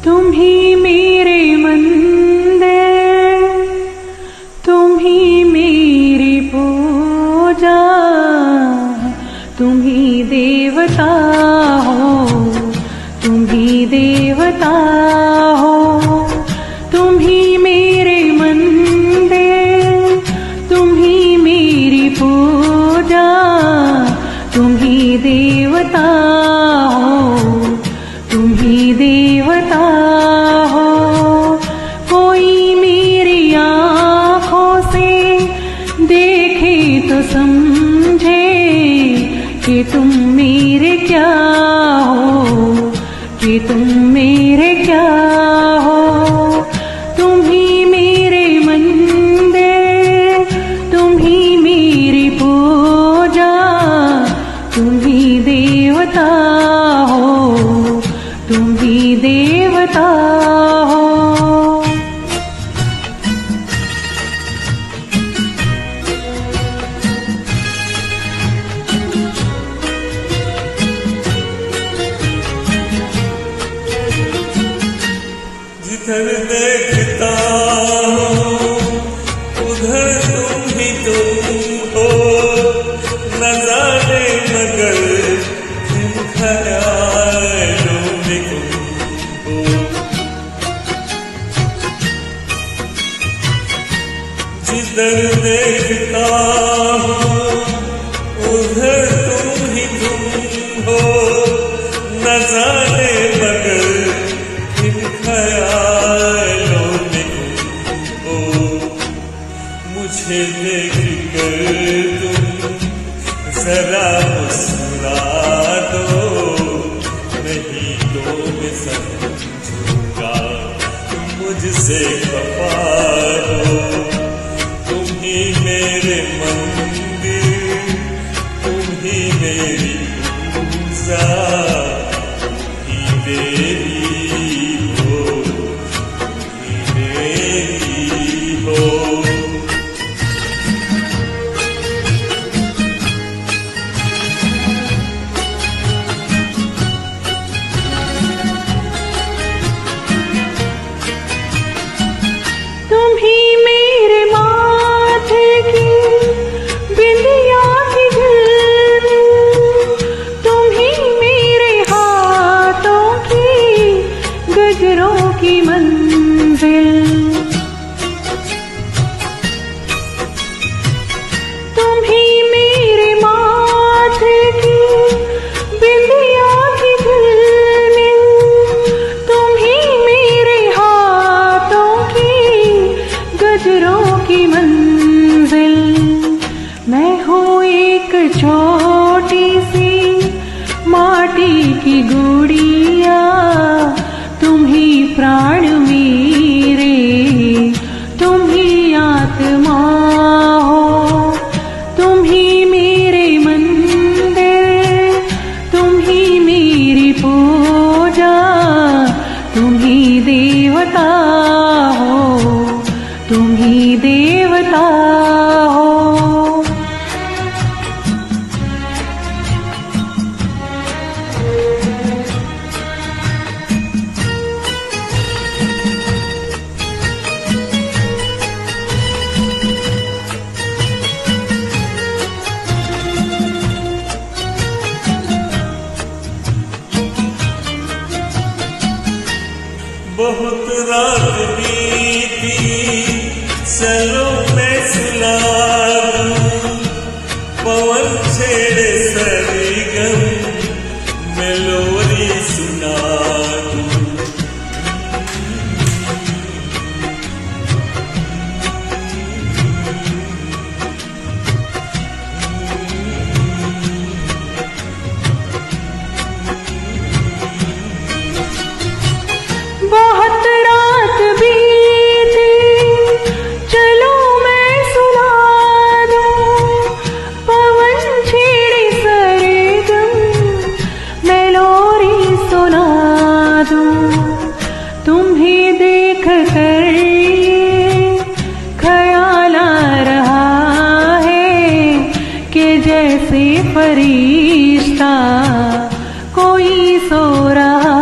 तुम ही मेरे मंदिर, तुम ही मेरी पूजा, तुम ही देवता हो, तुम ही देवता हो। तुम ही मेरे मंदिर, तुम ही मेरी पूजा, तुम ही देवता हो, तुम ही देवता हो। कोई मेरी आँखों से देखे तो समझे कि तुम मेरे क्या हो, कि तुम मेरे क्या हो। तुम ही मेरे मंदिर, तुम ही मेरी पूजा, तुम ही देवता हो, तुम ही देवता हो। जिधर देखता हूँ उधर तुम ही तुम हो, न जाने मगर किन ख्यालों में तुम हो। जिधर देखता हूँ उधर तुम ही तुम हो, न जाने मगर किन ख्यालों में तुम हो। मुझे देख कर तुम जरा मुस्कुरा दो, नहीं तो मैं समझूंगा मुझसे खफा हो। तुम ही मेरे मंदिर, तुम ही मेरी पूजा, तुम ही देवी हो, तुम ही देवी हो। तुम ही मेरे माथे की बिंदिया की झिलमिल, तुम ही मेरे हाथों की गजरों की मंजिल। तुम ही मेरे माथे की बिंदिया की झिलमिल, तुम ही मेरे हाथों की गजरों की मंजिल। मैं हूँ एक छोटी सी माटी की गुड़िया, तुम ही प्राण मेरे, तुम ही आत्मा हो। तुम ही मेरे मंदिर, तुम ही मेरी पूजा, तुम ही देवता हो, तुम ही देवता हो। बहुत रात बीती चलो मैं सुला दूं, पवन छेड़े सरगम मैं लोरी सुना दूं। बहुत रात बीती चलो मैं सुना दूं, पवन छेड़े सरगम मैं लोरी सुना दूं। तुम्हें देख कर ये ख्याल आ रहा है कि जैसे फरिश्ता कोई सो रहा